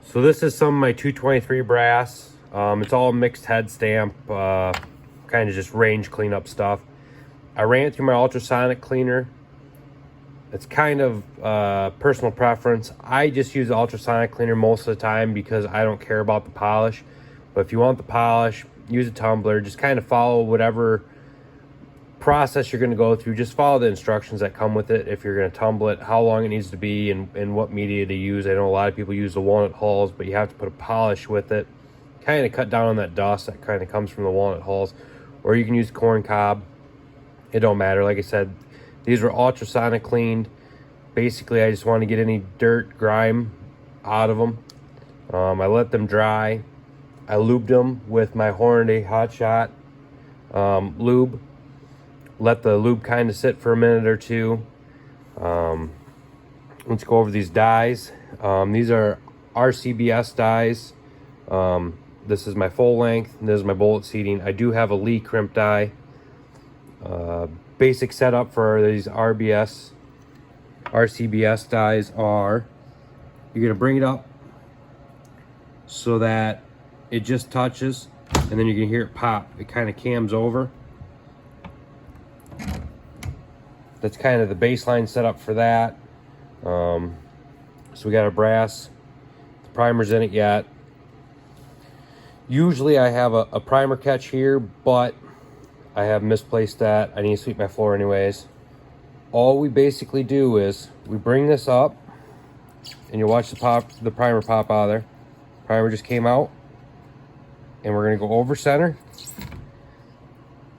So this is some of my 223 brass. It's all mixed head stamp, kind of just range cleanup stuff. I ran it through my ultrasonic cleaner. It's kind of personal preference. I just use the ultrasonic cleaner most of the time because I don't care about the polish. But if you want the polish, use a tumbler. Just kind of follow whatever process you're going to go through. Just follow the instructions that come with it. If you're going to tumble it, how long it needs to be, and what media to use. I know a lot of people use the walnut hulls, but you have to put a polish with it. Kind of cut down on that dust that kind of comes from the walnut hulls. Or you can use corn cob. It don't matter. Like I said, these were ultrasonic cleaned. Basically, I just want to get any dirt, grime out of them. I let them dry. I lubed them with my Hornady Hot Shot lube. Let the lube kind of sit for a minute or two. Let's go over these dies. These are RCBS dies. This is my full length. And this is my bullet seating. I do have a Lee crimp die. Basic setup for these RCBS dies are, you're going to bring it up so that it just touches, and then you're going to hear it pop. It kind of cams over. That's kind of the baseline setup for that. So we got our brass. The primer's in it yet. Usually I have a primer catch here, but I have misplaced that. I need to sweep my floor anyways. All we basically do is we bring this up, and you'll watch the primer pop out of there. Primer just came out, and we're gonna go over center.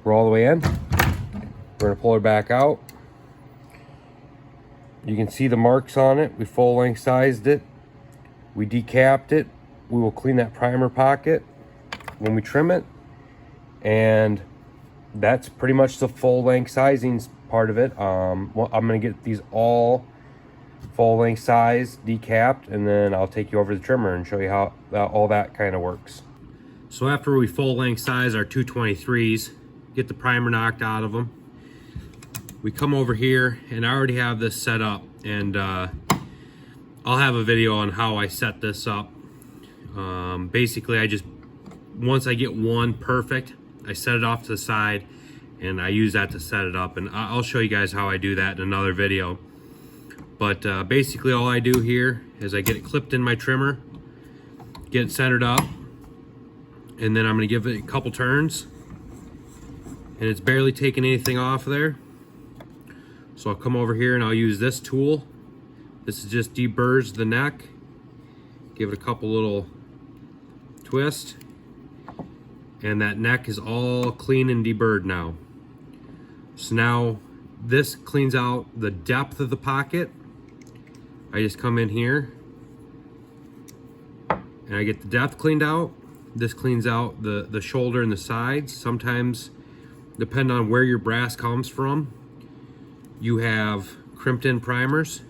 We're all the way in. We're gonna pull it back out. You can see the marks on it. We full length sized it. We decapped it. We will clean that primer pocket when we trim it, and that's pretty much the full length sizing part of it. Well, I'm gonna get these all full length size decapped, and then I'll take you over the trimmer and show you how all that kind of works. So after we full length size our 223s, get the primer knocked out of them, we come over here, and I already have this set up, and I'll have a video on how I set this up. Basically, once I get one perfect, I set it off to the side, and I use that to set it up, and I'll show you guys how I do that in another video. But basically all I do here is I get it clipped in my trimmer, get it centered up, and then I'm going to give it a couple turns, and it's barely taking anything off of there. So I'll come over here and I'll use this tool. This is just deburrs the neck, give it a couple little twists, and that neck is all clean and deburred now. So now this cleans out the depth of the pocket. I just come in here and I get the depth cleaned out. This cleans out the shoulder and the sides. Sometimes, depending on where your brass comes from, you have crimped in primers.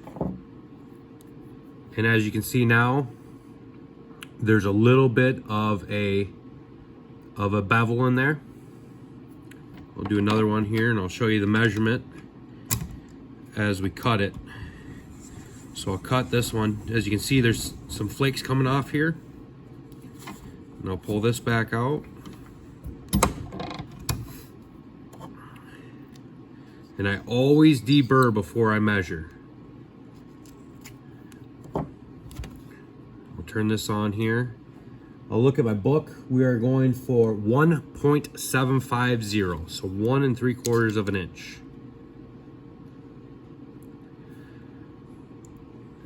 And as you can see now, there's a little bit of a bevel in there. I'll do another one here, and I'll show you the measurement as we cut it. So I'll cut this one. As you can see, there's some flakes coming off here. And I'll pull this back out. And I always deburr before I measure. I'll turn this on here. I'll look at my book. We are going for 1.750, so 1 3/4 of an inch.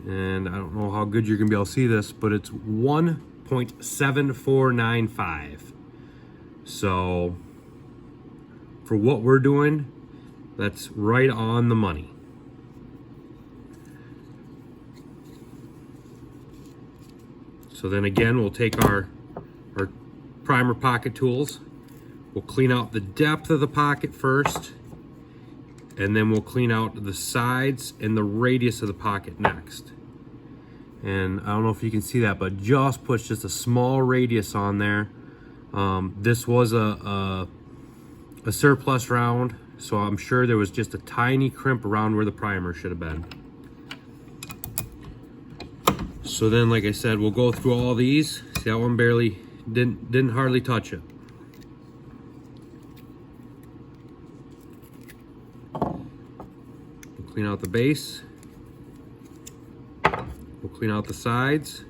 And I don't know how good you're gonna be able to see this, but it's 1.7495. So for what we're doing, that's right on the money. So then again, we'll take our primer pocket tools. We'll clean out the depth of the pocket first, and then we'll clean out the sides and the radius of the pocket next. And I don't know if you can see that, but just puts just a small radius on there. This was a surplus round, so I'm sure there was just a tiny crimp around where the primer should have been. So then, like I said, we'll go through all these. See, that one barely didn't hardly touch it. We'll clean out the base. We'll clean out the sides.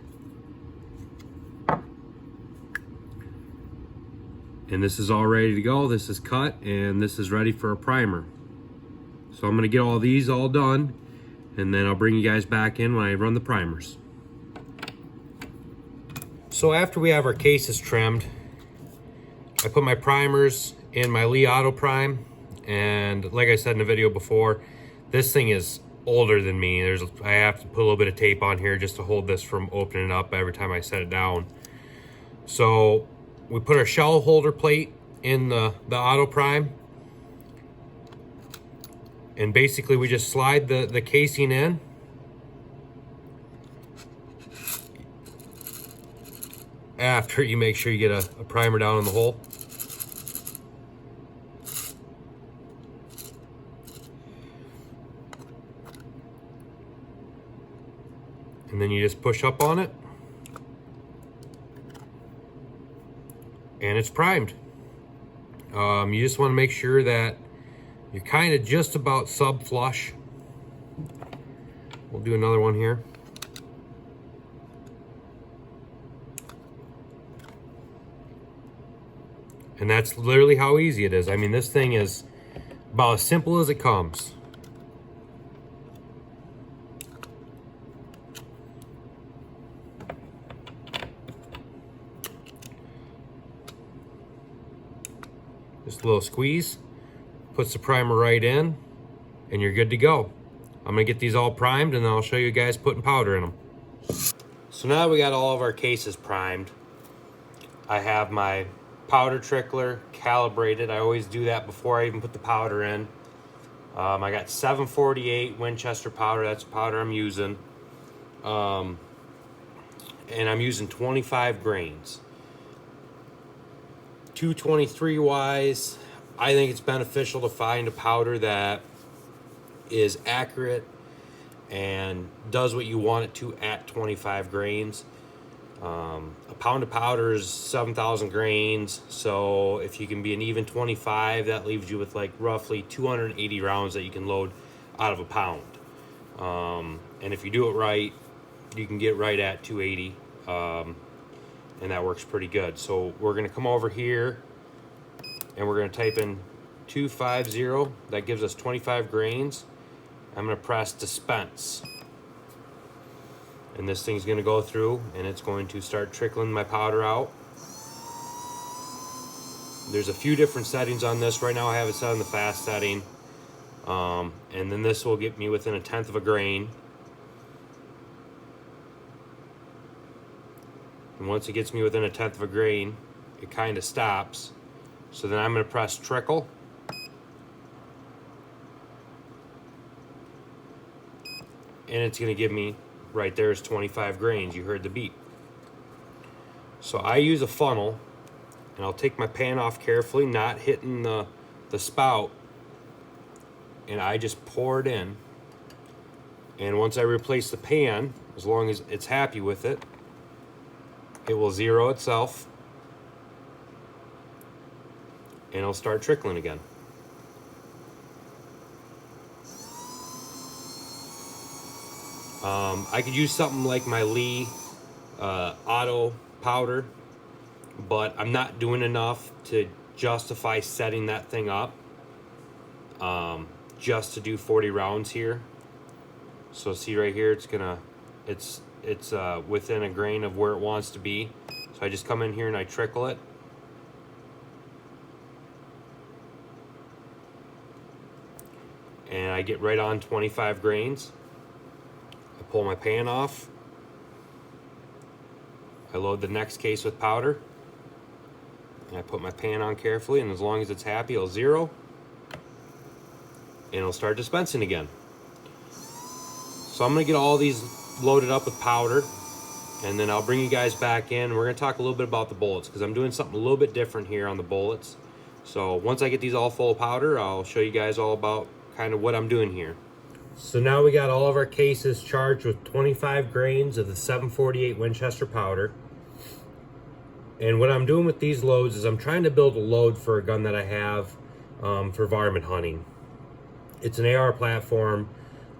And this is all ready to go. This is cut and this is ready for a primer. So I'm gonna get all these all done and then I'll bring you guys back in when I run the primers. So after we have our cases trimmed, I put my primers in my Lee Auto Prime, and like I said in the video before, this thing is older than me. I have to put a little bit of tape on here just to hold this from opening up every time I set it down. So we put our shell holder plate in the Auto Prime, and basically we just slide the casing in. After you make sure you get a primer down in the hole. And then you just push up on it. And it's primed. You just want to make sure that you're kind of just about sub flush. We'll do another one here. And that's literally how easy it is. I mean, this thing is about as simple as it comes. Just a little squeeze, puts the primer right in, and you're good to go. I'm gonna get these all primed and then I'll show you guys putting powder in them. So now that we got all of our cases primed, I have my powder trickler calibrated. I always do that before I even put the powder in. I got 748 Winchester powder. That's the powder I'm using. And I'm using 25 grains. 223 wise, I think it's beneficial to find a powder that is accurate and does what you want it to at 25 grains. A pound of powder is 7,000 grains, so if you can be an even 25, that leaves you with like roughly 280 rounds that you can load out of a pound. And if you do it right, you can get right at 280, and that works pretty good. So we're going to come over here and we're going to type in 250. That gives us 25 grains. I'm going to press dispense. And this thing's going to go through and it's going to start trickling my powder out. There's a few different settings on this. Right now I have it set on the fast setting. And then this will get me within 1/10 of a grain. And once it gets me within 1/10 of a grain, it kind of stops. So then I'm going to press trickle. And it's going to give me, right there is 25 grains. You heard the beep. So I use a funnel, and I'll take my pan off carefully, not hitting the spout, and I just pour it in. And once I replace the pan, as long as it's happy with it, it will zero itself, and it'll start trickling again. I could use something like my Lee Auto powder, but I'm not doing enough to justify setting that thing up just to do 40 rounds here. So see right here, it's within a grain of where it wants to be. So I just come in here and I trickle it. And I get right on 25 grains. I pull my pan off. I load the next case with powder. And I put my pan on carefully, and as long as it's happy, it'll zero. And it'll start dispensing again. So I'm going to get all these loaded up with powder, and then I'll bring you guys back in. We're going to talk a little bit about the bullets, because I'm doing something a little bit different here on the bullets. So once I get these all full of powder, I'll show you guys all about kind of what I'm doing here. So now we got all of our cases charged with 25 grains of the 748 Winchester powder. And what I'm doing with these loads is I'm trying to build a load for a gun that I have for varmint hunting. It's an AR platform,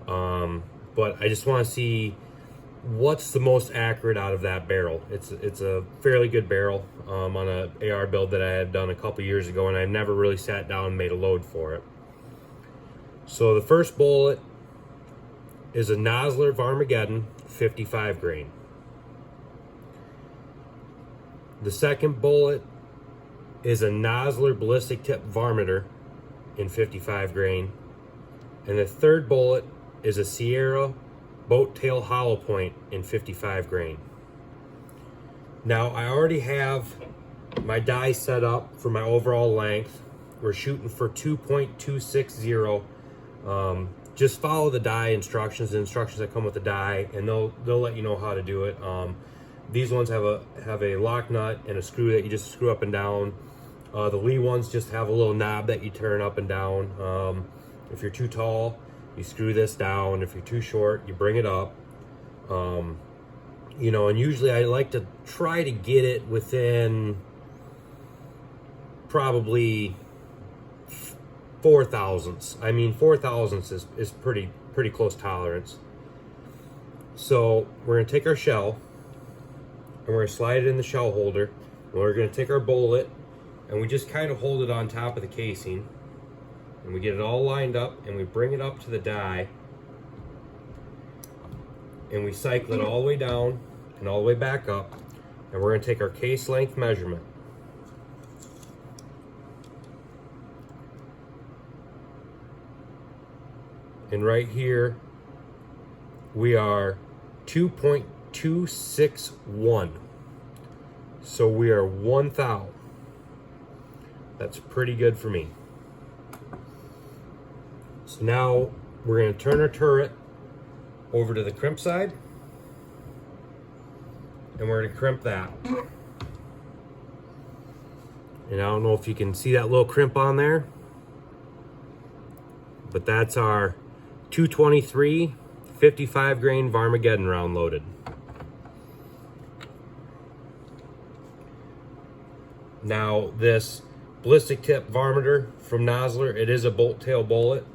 but I just want to see what's the most accurate out of that barrel. It's a fairly good barrel on an AR build that I had done a couple years ago, and I never really sat down and made a load for it. So the first bullet is a Nosler Varmageddon 55 grain. The second bullet is a Nosler ballistic tip varminter in 55 grain. And the third bullet is a Sierra boat tail hollow point in 55 grain. Now I already have my die set up for my overall length. We're shooting for 2.260. Just follow the die instructions, the instructions that come with the die, and they'll let you know how to do it. These ones have a lock nut and a screw that you just screw up and down. The Lee ones just have a little knob that you turn up and down. If you're too tall, you screw this down. If you're too short, you bring it up. You know, and usually I like to try to get it within probably 4 thousandths. I mean, 4 thousandths is pretty close tolerance. So we're gonna take our shell and we're gonna slide it in the shell holder, and we're gonna take our bullet and we just kind of hold it on top of the casing, and we get it all lined up, and we bring it up to the die, and we cycle it all the way down and all the way back up, and we're gonna take our case length measurement. And right here, we are 2.261. So we are 1 thou. That's pretty good for me. So now we're going to turn our turret over to the crimp side, and we're going to crimp that. And I don't know if you can see that little crimp on there, but that's our 223 55 grain Varmageddon round loaded. Now this ballistic tip varminter from Nosler, it is a bolt tail bullet,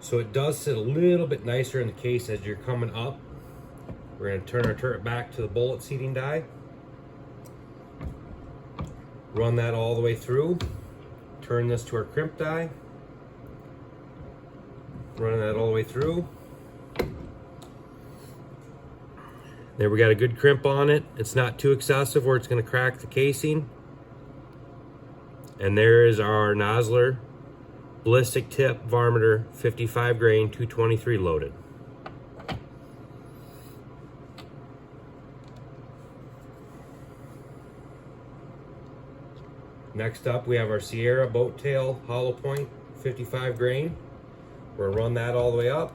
so it does sit a little bit nicer in the case as you're coming up. We're going to turn our turret back to the bullet seating die, run that all the way through, turn this to our crimp die, run that all the way through. There, we got a good crimp on it. It's not too excessive where it's going to crack the casing. And there is our Nosler ballistic tip varminter 55 grain 223 loaded. Next up, we have our Sierra boat tail hollow point 55 grain. We're gonna run that all the way up.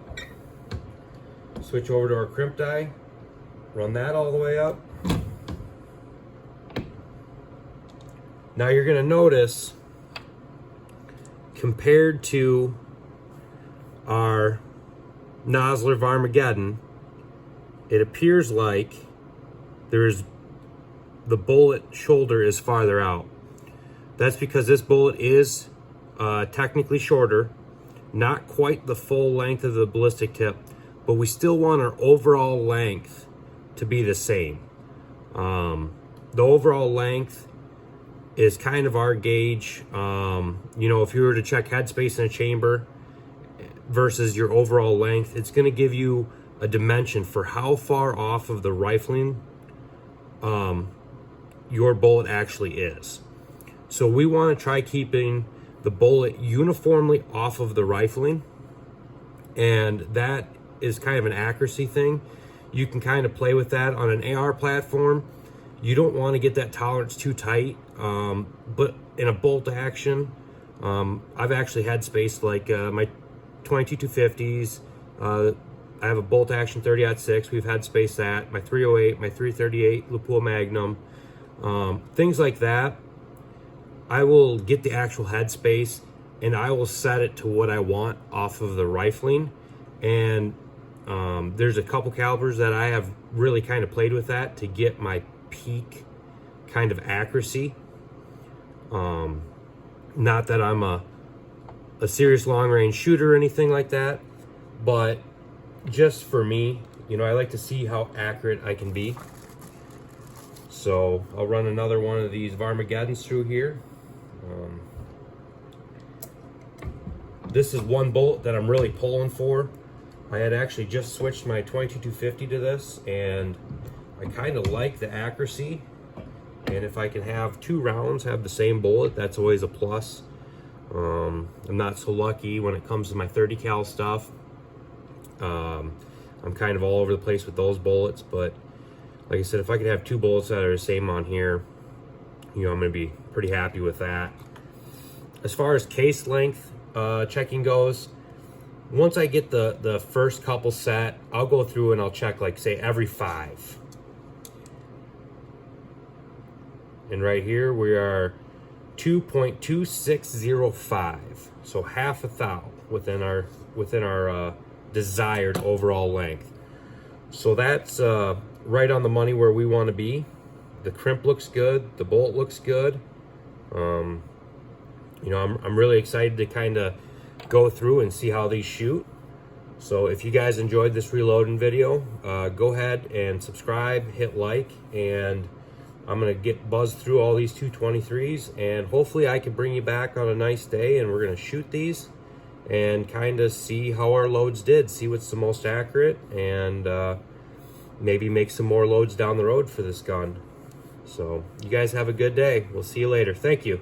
Switch over to our crimp die. Run that all the way up. Now you're going to notice, compared to our Nosler Varmageddon, it appears like the bullet shoulder is farther out. That's because this bullet is technically shorter, not quite the full length of the ballistic tip, but we still want our overall length to be the same. The overall length is kind of our gauge. You know, if you were to check headspace in a chamber versus your overall length, it's going to give you a dimension for how far off of the rifling your bullet actually is. So we want to try keeping the bullet uniformly off of the rifling, and that is kind of an accuracy thing. You can kind of play with that on an AR platform. You don't want to get that tolerance too tight, but in a bolt action, I've actually had space like my 22-250s. I have a bolt action 30-06. We've had space at my 308, my 338 Lapua Magnum, things like that. I will get the actual headspace and I will set it to what I want off of the rifling, And there's a couple calibers that I have really kind of played with that to get my peak kind of accuracy. Not that I'm a serious long range shooter or anything like that, but just for me, you know, I like to see how accurate I can be. So I'll run another one of these Varmageddons through here. This is one bolt that I'm really pulling for. I had actually just switched my 22-250 to this, and I kind of like the accuracy. And if I can have 2 rounds have the same bullet, that's always a plus. I'm not so lucky when it comes to my 30 cal stuff. I'm kind of all over the place with those bullets, but like I said, if I could have 2 bullets that are the same on here, you know, I'm going to be pretty happy with that. As far as case length checking goes, once I get the first couple set, I'll go through and I'll check, like, say, every 5. And right here we are 2.2605, so half a thou within our desired overall length. So that's right on the money where we want to be. The crimp looks good, the bolt looks good. You know, I'm really excited to kind of go through and see how these shoot. So if you guys enjoyed this reloading video, go ahead and subscribe, hit like, and I'm gonna get buzzed through all these 223s, and hopefully I can bring you back on a nice day and we're gonna shoot these and kind of see how our loads did, see what's the most accurate, and maybe make some more loads down the road for this gun. So you guys have a good day. We'll see you later. Thank you.